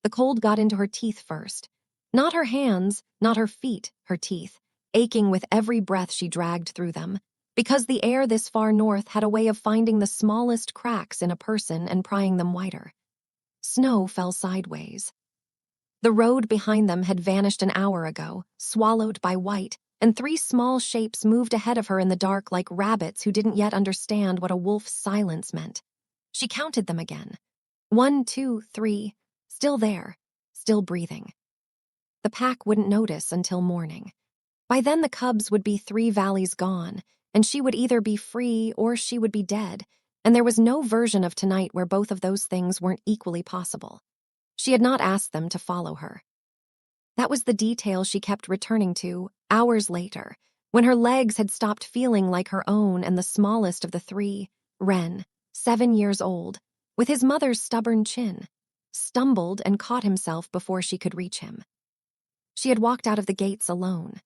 The cold got into her teeth first. Not her hands, not her feet, her teeth, aching with every breath she dragged through them, because the air this far north had a way of finding the smallest cracks in a person and prying them wider. Snow fell sideways. The road behind them had vanished an hour ago, swallowed by white, and three small shapes moved ahead of her in the dark like rabbits who didn't yet understand what a wolf's silence meant. She counted them again. 1, 2, 3, still there, still breathing. The pack wouldn't notice until morning. By then the cubs would be 3 valleys gone, and she would either be free or she would be dead, and there was no version of tonight where both of those things weren't equally possible. She had not asked them to follow her. That was the detail she kept returning to, hours later, when her legs had stopped feeling like her own and the smallest of the 3, Ren, 7 years old, with his mother's stubborn chin, stumbled and caught himself before she could reach him. She had walked out of the gates alone.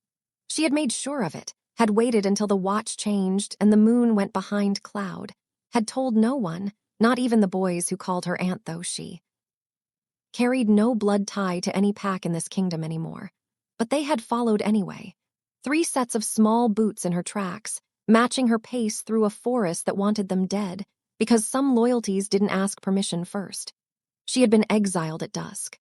She had made sure of it, had waited until the watch changed and the moon went behind cloud, had told no one, not even the boys who called her aunt, though she carried no blood tie to any pack in this kingdom anymore. But they had followed anyway. 3 sets of small boots in her tracks, matching her pace through a forest that wanted them dead, because some loyalties didn't ask permission first. She had been exiled at dusk.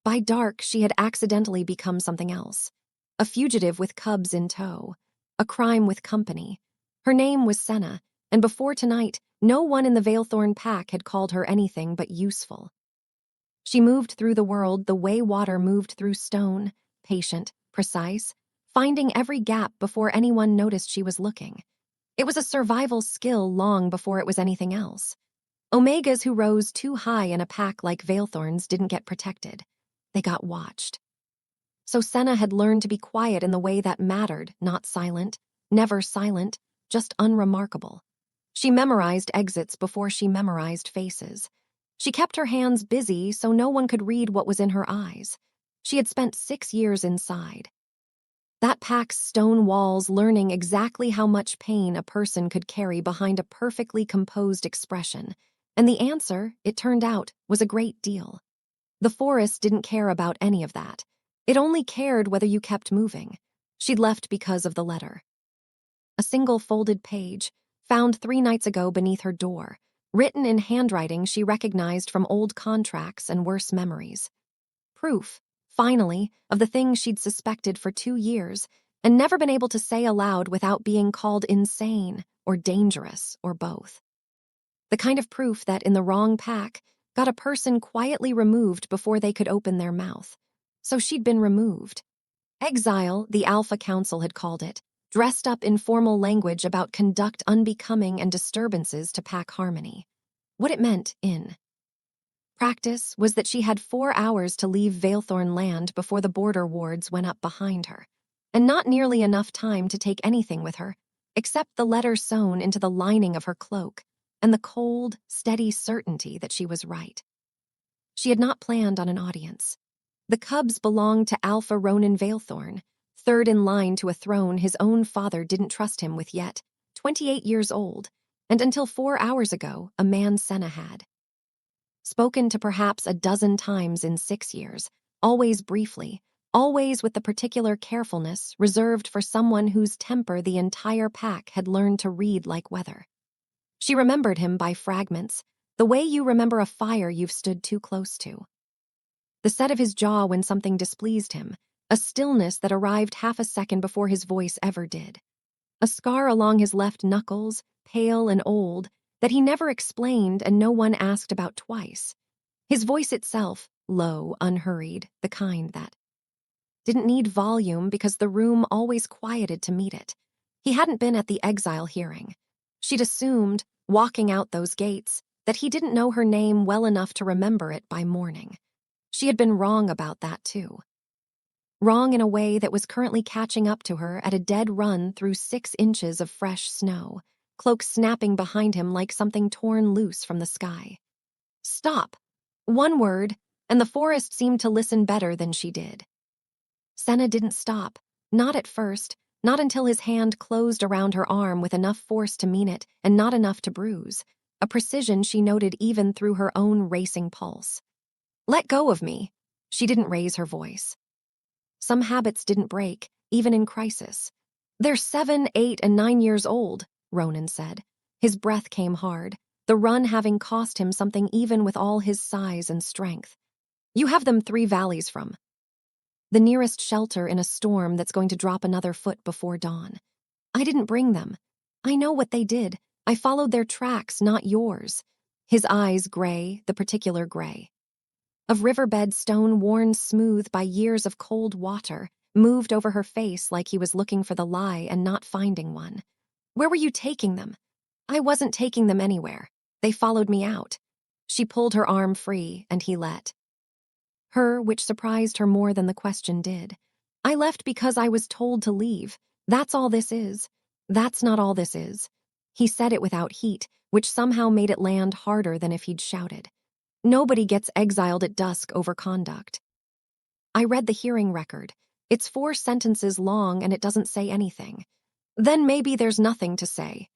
By dark, she had accidentally become something else. A fugitive with cubs in tow. A crime with company. Her name was Senna, and before tonight, no one in the Valethorn pack had called her anything but useful. She moved through the world the way water moved through stone, patient, precise, finding every gap before anyone noticed she was looking. It was a survival skill long before it was anything else. Omegas who rose too high in a pack like Valethorn's didn't get protected. They got watched. So Senna had learned to be quiet in the way that mattered, not silent, never silent, just unremarkable. She memorized exits before she memorized faces. She kept her hands busy so no one could read what was in her eyes. She had spent 6 years inside. That pack's stone walls, learning exactly how much pain a person could carry behind a perfectly composed expression. And the answer, it turned out, was a great deal. The forest didn't care about any of that. It only cared whether you kept moving. She'd left because of the letter. A single folded page, found 3 nights ago beneath her door, written in handwriting she recognized from old contracts and worse memories. Proof, finally, of the things she'd suspected for 2 years and never been able to say aloud without being called insane or dangerous or both. The kind of proof that, in the wrong pack, got a person quietly removed before they could open their mouth. So she'd been removed. Exile, the Alpha Council had called it, dressed up in formal language about conduct unbecoming and disturbances to pack harmony. What it meant, in practice, was that she had 4 hours to leave Valethorn land before the border wards went up behind her, and not nearly enough time to take anything with her, except the letter sewn into the lining of her cloak, and the cold, steady certainty that she was right. She had not planned on an audience. The cubs belonged to Alpha Ronan Valethorn, 3rd in line to a throne his own father didn't trust him with yet, 28 years old, and until 4 hours ago, a man Senna had spoken to perhaps a dozen times in 6 years, always briefly, always with the particular carefulness reserved for someone whose temper the entire pack had learned to read like weather. She remembered him by fragments, the way you remember a fire you've stood too close to. The set of his jaw when something displeased him, a stillness that arrived half a second before his voice ever did. A scar along his left knuckles, pale and old, that he never explained and no one asked about twice. His voice itself, low, unhurried, the kind that didn't need volume because the room always quieted to meet it. He hadn't been at the exile hearing. She'd assumed, walking out those gates, that he didn't know her name well enough to remember it by morning. She had been wrong about that, too. Wrong in a way that was currently catching up to her at a dead run through 6 inches of fresh snow, cloak snapping behind him like something torn loose from the sky. Stop! One word, and the forest seemed to listen better than she did. Senna didn't stop, not at first, not until his hand closed around her arm with enough force to mean it and not enough to bruise, a precision she noted even through her own racing pulse. Let go of me. She didn't raise her voice. Some habits didn't break, even in crisis. They're 7, 8, and 9 years old, Ronan said. His breath came hard, the run having cost him something even with all his size and strength. You have them 3 valleys from. The nearest shelter in a storm that's going to drop another foot before dawn. I didn't bring them. I know what they did. I followed their tracks, not yours. His eyes gray, the particular gray. Of riverbed stone worn smooth by years of cold water, moved over her face like he was looking for the lie and not finding one. Where were you taking them? I wasn't taking them anywhere. They followed me out. She pulled her arm free, and he let her, which surprised her more than the question did. I left because I was told to leave. That's all this is. That's not all this is. He said it without heat, which somehow made it land harder than if he'd shouted. Nobody gets exiled at dusk over conduct. I read the hearing record. It's 4 sentences long and it doesn't say anything. Then maybe there's nothing to say.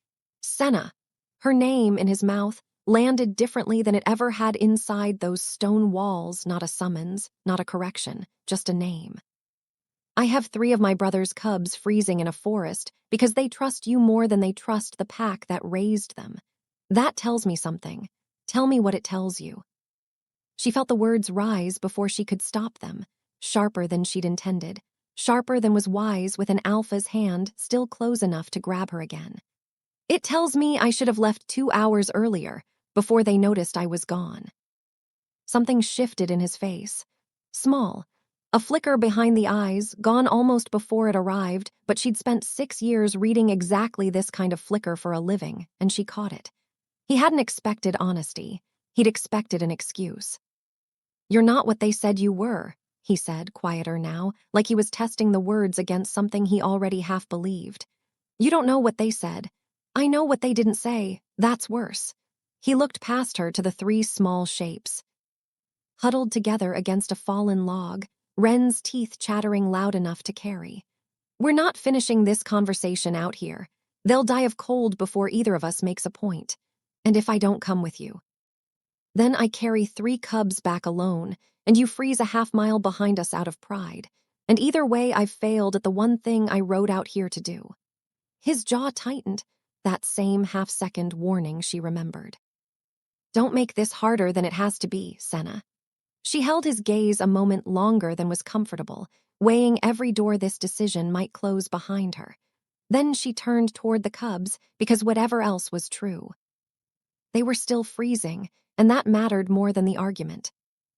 Senna, her name in his mouth, landed differently than it ever had inside those stone walls, not a summons, not a correction, just a name. I have 3 of my brother's cubs freezing in a forest because they trust you more than they trust the pack that raised them. That tells me something. Tell me what it tells you. She felt the words rise before she could stop them, sharper than she'd intended, sharper than was wise with an alpha's hand still close enough to grab her again. It tells me I should have left 2 hours earlier, before they noticed I was gone. Something shifted in his face. Small. A flicker behind the eyes, gone almost before it arrived, but she'd spent 6 years reading exactly this kind of flicker for a living, and she caught it. He hadn't expected honesty. He'd expected an excuse. You're not what they said you were, he said, quieter now, like he was testing the words against something he already half believed. You don't know what they said. I know what they didn't say. That's worse. He looked past her to the 3 small shapes. Huddled together against a fallen log, Wren's teeth chattering loud enough to carry. We're not finishing this conversation out here. They'll die of cold before either of us makes a point. And if I don't come with you. Then I carry 3 cubs back alone, and you freeze a half-mile behind us out of pride. And either way, I've failed at the one thing I rode out here to do. His jaw tightened, that same half-second warning she remembered. Don't make this harder than it has to be, Senna. She held his gaze a moment longer than was comfortable, weighing every door this decision might close behind her. Then she turned toward the cubs, because whatever else was true. They were still freezing, and that mattered more than the argument.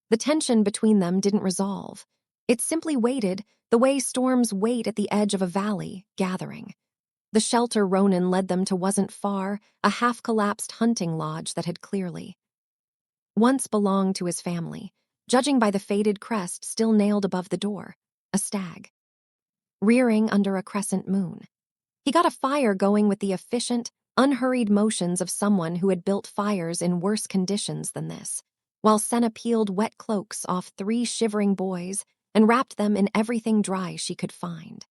The tension between them didn't resolve. It simply waited, the way storms wait at the edge of a valley, gathering. The shelter Ronan led them to wasn't far, a half-collapsed hunting lodge that had clearly once belonged to his family, judging by the faded crest still nailed above the door, a stag, rearing under a crescent moon. He got a fire going with the efficient, unhurried motions of someone who had built fires in worse conditions than this, while Senna peeled wet cloaks off 3 shivering boys and wrapped them in everything dry she could find.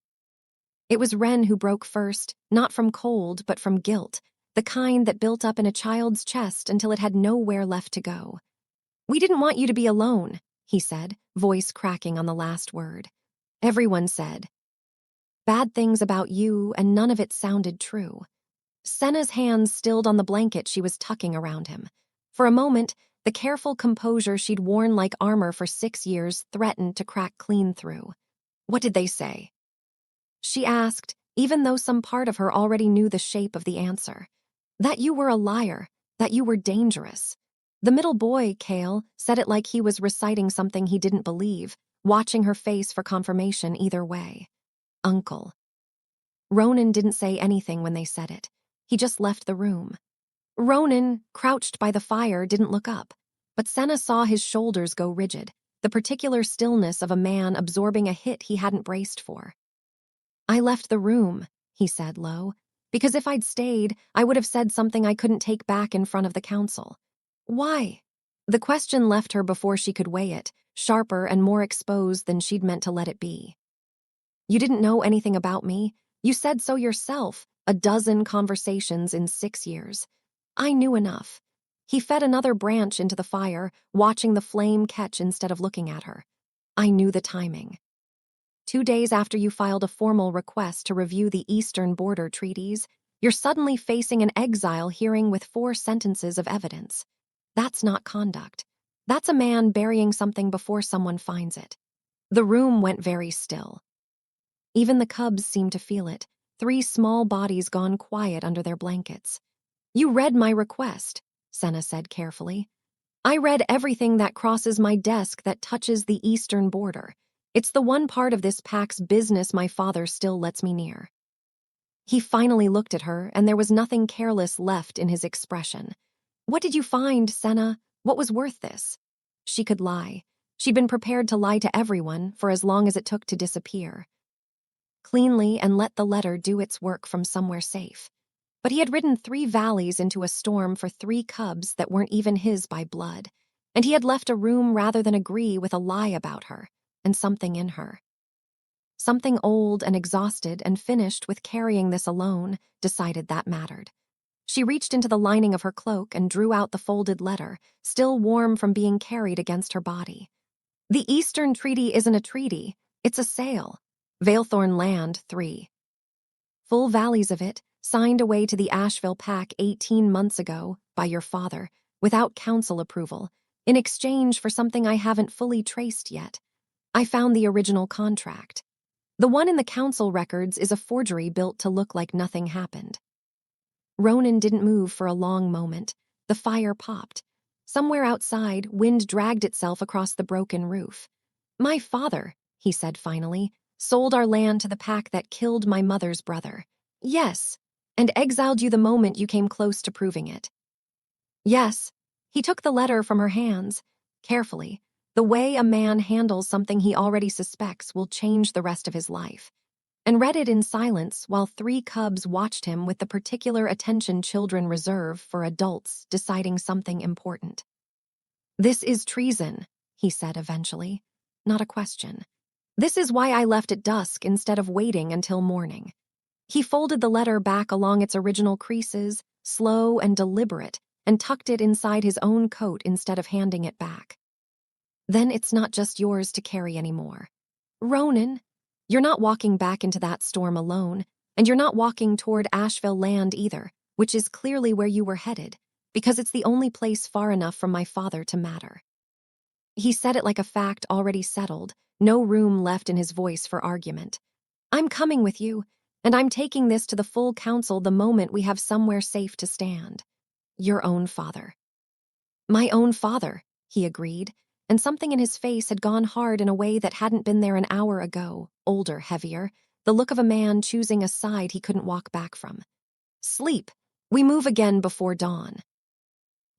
It was Wren who broke first, not from cold but from guilt, the kind that built up in a child's chest until it had nowhere left to go. We didn't want you to be alone, he said, voice cracking on the last word. Everyone said bad things about you, and none of it sounded true. Senna's hands stilled on the blanket she was tucking around him. For a moment, the careful composure she'd worn like armor for 6 years threatened to crack clean through. What did they say? She asked, even though some part of her already knew the shape of the answer. That you were a liar, that you were dangerous. The middle boy, Cale, said it like he was reciting something he didn't believe, watching her face for confirmation either way. Uncle. Ronan didn't say anything when they said it. He just left the room. Ronan, crouched by the fire, didn't look up, but Senna saw his shoulders go rigid, the particular stillness of a man absorbing a hit he hadn't braced for. I left the room, he said low, because if I'd stayed, I would have said something I couldn't take back in front of the council. Why? The question left her before she could weigh it, sharper and more exposed than she'd meant to let it be. You didn't know anything about me. You said so yourself, a dozen conversations in 6 years. I knew enough. He fed another branch into the fire, watching the flame catch instead of looking at her. I knew the timing. 2 days after you filed a formal request to review the Eastern Border Treaties, you're suddenly facing an exile hearing with 4 sentences of evidence. That's not conduct. That's a man burying something before someone finds it. The room went very still. Even the cubs seemed to feel it, 3 small bodies gone quiet under their blankets. You read my request, Senna said carefully. I read everything that crosses my desk that touches the eastern border. It's the one part of this pack's business my father still lets me near. He finally looked at her, and there was nothing careless left in his expression. What did you find, Senna? What was worth this? She could lie. She'd been prepared to lie to everyone for as long as it took to disappear. Cleanly and let the letter do its work from somewhere safe. But he had ridden 3 valleys into a storm for 3 cubs that weren't even his by blood, and he had left a room rather than agree with a lie about her and something in her. Something old and exhausted and finished with carrying this alone decided that mattered. She reached into the lining of her cloak and drew out the folded letter, still warm from being carried against her body. The Eastern Treaty isn't a treaty, it's a sale. Valethorn Land 3. Full valleys of it, signed away to the Asheville Pack 18 months ago by your father, without council approval, in exchange for something I haven't fully traced yet. I found the original contract. The one in the council records is a forgery built to look like nothing happened. Ronan didn't move for a long moment. The fire popped. Somewhere outside, wind dragged itself across the broken roof. My father, he said finally, sold our land to the pack that killed my mother's brother. Yes, and exiled you the moment you came close to proving it. Yes, he took the letter from her hands, carefully. The way a man handles something he already suspects will change the rest of his life, and read it in silence while 3 cubs watched him with the particular attention children reserve for adults deciding something important. This is treason, he said eventually, not a question. This is why I left at dusk instead of waiting until morning. He folded the letter back along its original creases, slow and deliberate, and tucked it inside his own coat instead of handing it back. Then it's not just yours to carry anymore. Ronan, you're not walking back into that storm alone, and you're not walking toward Asheville Land either, which is clearly where you were headed, because it's the only place far enough from my father to matter. He said it like a fact already settled, no room left in his voice for argument. I'm coming with you, and I'm taking this to the full council the moment we have somewhere safe to stand. Your own father. My own father, he agreed, and something in his face had gone hard in a way that hadn't been there an hour ago, older, heavier, the look of a man choosing a side he couldn't walk back from. Sleep. We move again before dawn.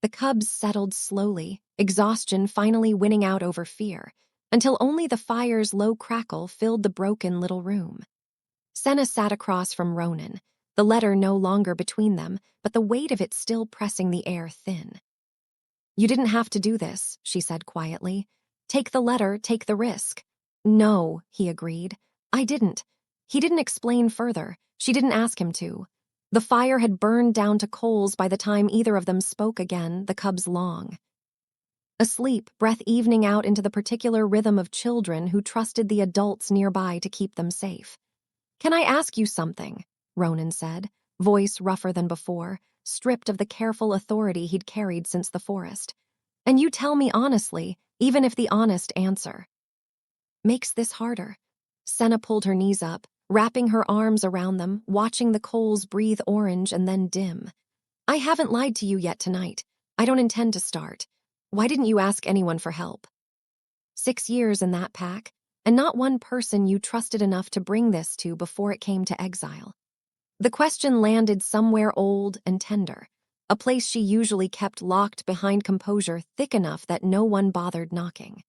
The cubs settled slowly, exhaustion finally winning out over fear, until only the fire's low crackle filled the broken little room. Senna sat across from Ronan, the letter no longer between them, but the weight of it still pressing the air thin. You didn't have to do this, she said quietly. Take the letter, take the risk. No, he agreed. I didn't. He didn't explain further. She didn't ask him to. The fire had burned down to coals by the time either of them spoke again, the cubs long. Asleep, breath evening out into the particular rhythm of children who trusted the adults nearby to keep them safe. Can I ask you something? Ronan said, voice rougher than before, stripped of the careful authority he'd carried since the forest. And you tell me honestly, even if the honest answer makes this harder. Senna pulled her knees up, wrapping her arms around them, watching the coals breathe orange and then dim. I haven't lied to you yet tonight. I don't intend to start. Why didn't you ask anyone for help? 6 years in that pack, and not one person you trusted enough to bring this to before it came to exile. The question landed somewhere old and tender, a place she usually kept locked behind composure thick enough that no one bothered knocking.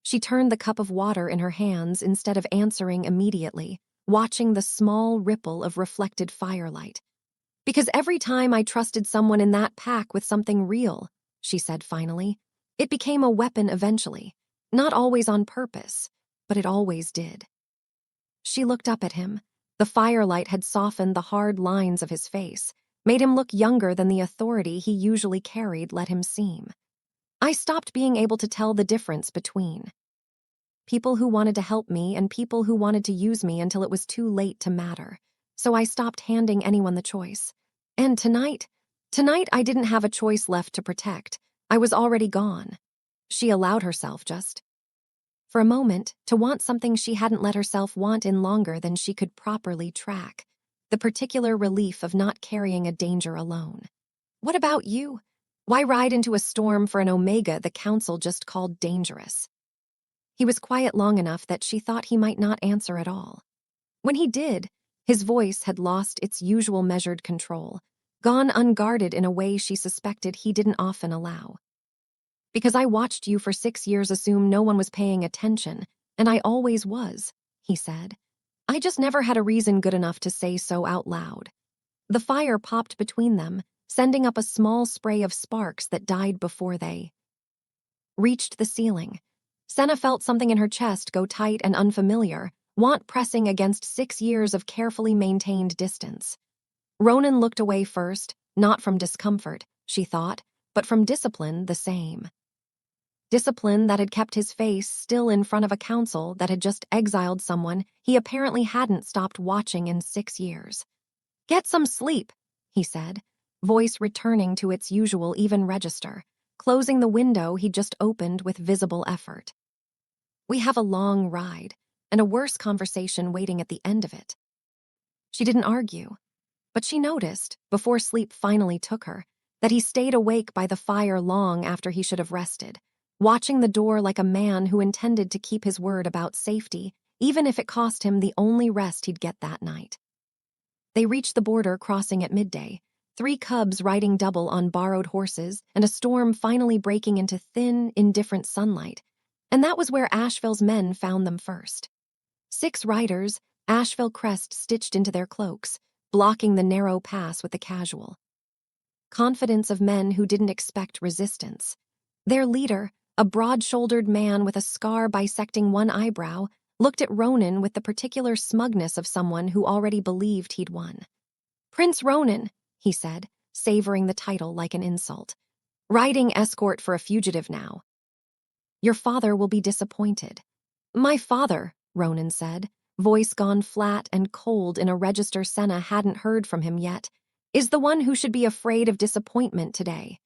She turned the cup of water in her hands instead of answering immediately, watching the small ripple of reflected firelight. Because every time I trusted someone in that pack with something real, she said finally, it became a weapon eventually, not always on purpose, but it always did. She looked up at him. The firelight had softened the hard lines of his face, made him look younger than the authority he usually carried let him seem. I stopped being able to tell the difference between people who wanted to help me and people who wanted to use me until it was too late to matter. So I stopped handing anyone the choice. And tonight I didn't have a choice left to protect. I was already gone. She allowed herself just for a moment to want something she hadn't let herself want in longer than she could properly track. The particular relief of not carrying a danger alone. What about you? Why ride into a storm for an omega the council just called dangerous? He was quiet long enough that she thought he might not answer at all. When he did, his voice had lost its usual measured control, gone unguarded in a way she suspected he didn't often allow. Because I watched you for 6 years assume no one was paying attention, and I always was, he said. I just never had a reason good enough to say so out loud. The fire popped between them, sending up a small spray of sparks that died before they reached the ceiling. Senna felt something in her chest go tight and unfamiliar, want pressing against 6 years of carefully maintained distance. Ronan looked away first, not from discomfort, she thought, but from discipline the same. Discipline that had kept his face still in front of a council that had just exiled someone he apparently hadn't stopped watching in 6 years. Get some sleep, he said, voice returning to its usual even register, closing the window he'd just opened with visible effort. We have a long ride, and a worse conversation waiting at the end of it. She didn't argue, but she noticed, before sleep finally took her, that he stayed awake by the fire long after he should have rested, watching the door like a man who intended to keep his word about safety, even if it cost him the only rest he'd get that night. They reached the border crossing at midday, 3 cubs riding double on borrowed horses and a storm finally breaking into thin, indifferent sunlight, and that was where Asheville's men found them first. 6 riders, Asheville crest stitched into their cloaks, blocking the narrow pass with the casual confidence of men who didn't expect resistance. Their leader, a broad-shouldered man with a scar bisecting one eyebrow, looked at Ronan with the particular smugness of someone who already believed he'd won. Prince Ronan, he said, savoring the title like an insult. Riding escort for a fugitive now. Your father will be disappointed. My father, Ronan said, voice gone flat and cold in a register Senna hadn't heard from him yet, is the one who should be afraid of disappointment today.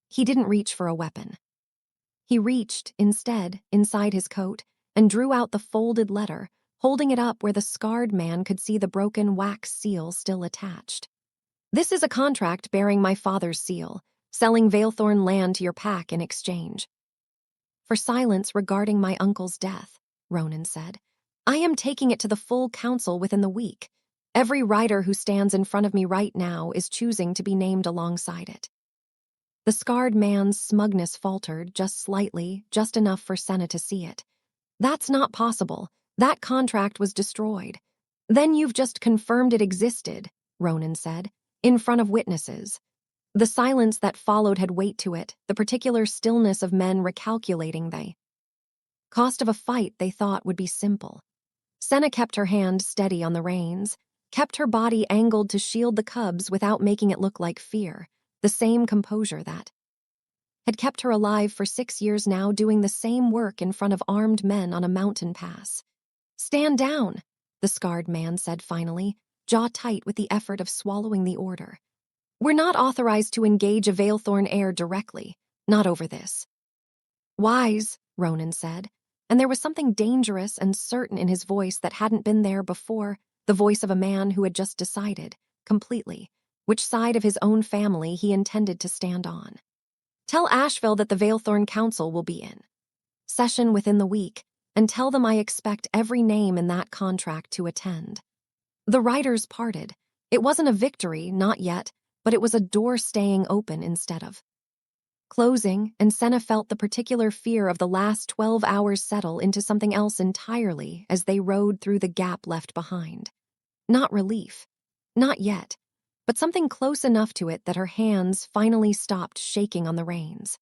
He didn't reach for a weapon. He reached, instead, inside his coat and drew out the folded letter, holding it up where the scarred man could see the broken wax seal still attached. This is a contract bearing my father's seal, selling Valethorn land to your pack in exchange. For silence regarding my uncle's death, Ronan said. I am taking it to the full council within the week. Every rider who stands in front of me right now is choosing to be named alongside it. The scarred man's smugness faltered just slightly, just enough for Senna to see it. That's not possible. That contract was destroyed. Then you've just confirmed it existed, Ronan said, in front of witnesses. The silence that followed had weight to it, the particular stillness of men recalculating the cost of a fight they thought would be simple. Senna kept her hand steady on the reins, kept her body angled to shield the cubs without making it look like fear, the same composure that had kept her alive for 6 years now, doing the same work in front of armed men on a mountain pass. Stand down, the scarred man said finally, jaw tight with the effort of swallowing the order. We're not authorized to engage a Valethorn heir directly, not over this. Wise, Ronan said, and there was something dangerous and certain in his voice that hadn't been there before, the voice of a man who had just decided, completely, which side of his own family he intended to stand on. Tell Asheville that the Valethorn Council will be in session within the week, and tell them I expect every name in that contract to attend. The riders parted. It wasn't a victory, not yet, but it was a door staying open instead of closing, and Senna felt the particular fear of the last 12 hours settle into something else entirely as they rode through the gap left behind. Not relief. Not yet. But something close enough to it that her hands finally stopped shaking on the reins.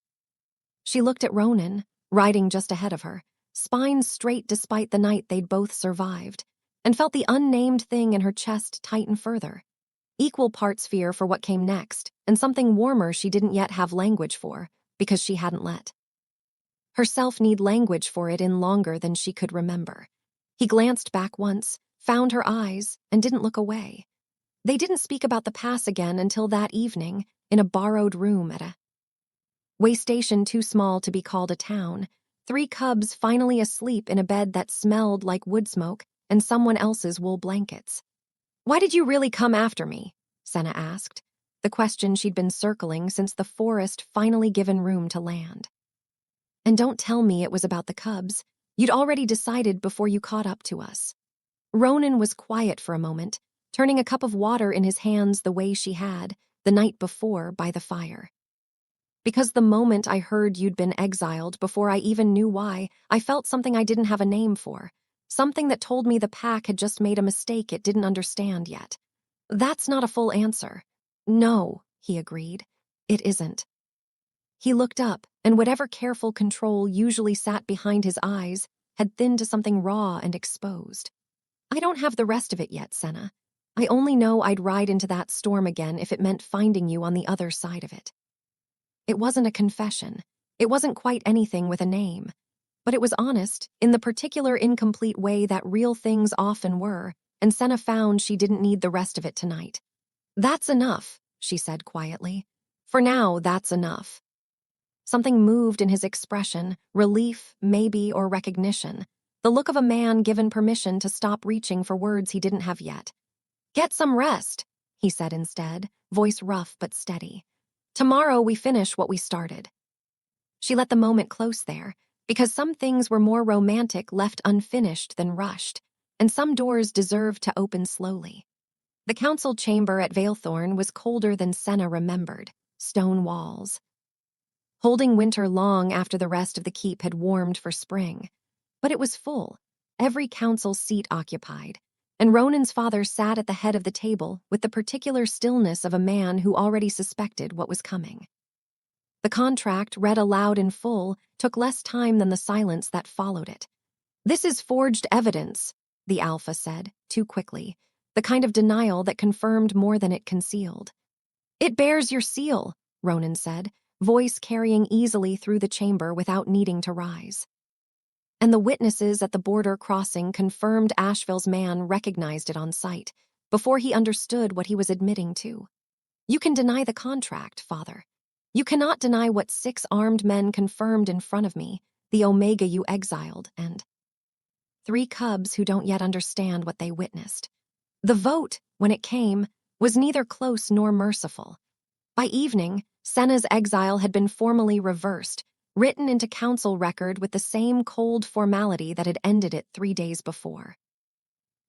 She looked at Ronan, riding just ahead of her, spine straight despite the night they'd both survived, and felt the unnamed thing in her chest tighten further. equal parts fear for what came next, and something warmer she didn't yet have language for, because she hadn't let herself need language for it in longer than she could remember. He glanced back once, found her eyes, and didn't look away. They didn't speak about the pass again until that evening, in a borrowed room at a way station too small to be called a town. 3 cubs finally asleep in a bed that smelled like wood smoke and someone else's wool blankets. "Why did you really come after me?" Senna asked, the question she'd been circling since the forest finally given room to land. "And don't tell me it was about the cubs. You'd already decided before you caught up to us." Ronan was quiet for a moment, turning a cup of water in his hands the way she had, the night before, by the fire. "Because the moment I heard you'd been exiled, before I even knew why, I felt something I didn't have a name for. Something that told me the pack had just made a mistake it didn't understand yet." "That's not a full answer." "No," he agreed. "It isn't." He looked up, and whatever careful control usually sat behind his eyes had thinned to something raw and exposed. "I don't have the rest of it yet, Senna. I only know I'd ride into that storm again if it meant finding you on the other side of it." It wasn't a confession. It wasn't quite anything with a name. But it was honest, in the particular incomplete way that real things often were, and Senna found she didn't need the rest of it tonight. "That's enough," she said quietly. "For now, that's enough." Something moved in his expression, relief, maybe, or recognition. The look of a man given permission to stop reaching for words he didn't have yet. "Get some rest," he said instead, voice rough but steady. "Tomorrow we finish what we started." She let the moment close there, because some things were more romantic left unfinished than rushed, and some doors deserved to open slowly. The council chamber at Valethorn was colder than Senna remembered, stone walls, holding winter long after the rest of the keep had warmed for spring. But it was full, every council seat occupied, and Ronan's father sat at the head of the table with the particular stillness of a man who already suspected what was coming. The contract, read aloud in full, took less time than the silence that followed it. "This is forged evidence," the Alpha said, too quickly, the kind of denial that confirmed more than it concealed. "It bears your seal," Ronan said, voice carrying easily through the chamber without needing to rise. And the witnesses at the border crossing confirmed Asheville's man recognized it on sight, before he understood what he was admitting to. "You can deny the contract, Father. You cannot deny what 6 armed men confirmed in front of me, the Omega you exiled, and 3 cubs who don't yet understand what they witnessed." The vote, when it came, was neither close nor merciful. By evening, Senna's exile had been formally reversed, written into council record with the same cold formality that had ended it 3 days before.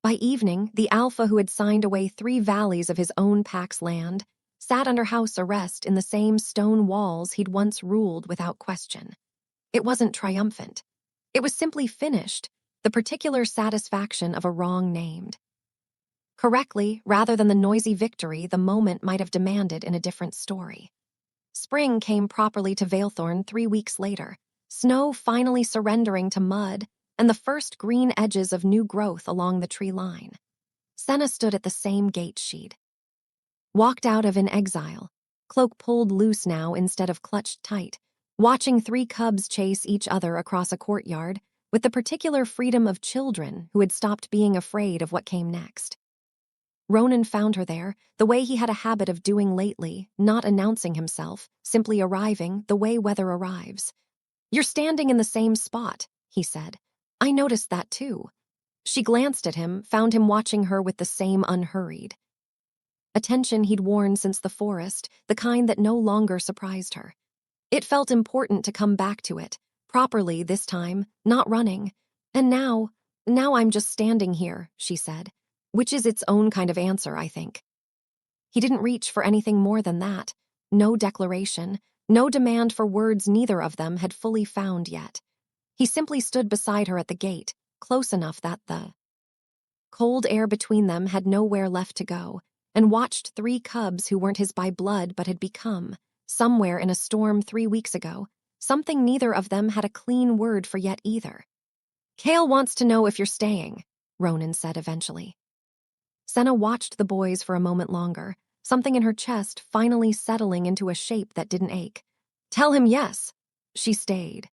By evening, the Alpha who had signed away 3 valleys of his own pack's land sat under house arrest in the same stone walls he'd once ruled without question. It wasn't triumphant. It was simply finished, the particular satisfaction of a wrong named correctly rather than the noisy victory the moment might have demanded in a different story. Spring came properly to Valethorn 3 weeks later, snow finally surrendering to mud and the first green edges of new growth along the tree line. Senna stood at the same gate she'd walked out of in exile, cloak pulled loose now instead of clutched tight, watching 3 cubs chase each other across a courtyard with the particular freedom of children who had stopped being afraid of what came next. Ronan found her there, the way he had a habit of doing lately, not announcing himself, simply arriving the way weather arrives. "You're standing in the same spot," he said. "I noticed that too." She glanced at him, found him watching her with the same unhurried attention he'd worn since the forest, the kind that no longer surprised her. It felt important to come back to it, properly this time, not running. "And now I'm just standing here," she said, which is its own kind of answer, I think. He didn't reach for anything more than that. No declaration, no demand for words neither of them had fully found yet. He simply stood beside her at the gate, close enough that the cold air between them had nowhere left to go, and watched 3 cubs who weren't his by blood but had become, somewhere in a storm 3 weeks ago, something neither of them had a clean word for yet either. "Kale wants to know if you're staying," Ronan said eventually. Senna watched the boys for a moment longer, something in her chest finally settling into a shape that didn't ache. Tell him yes. She stayed.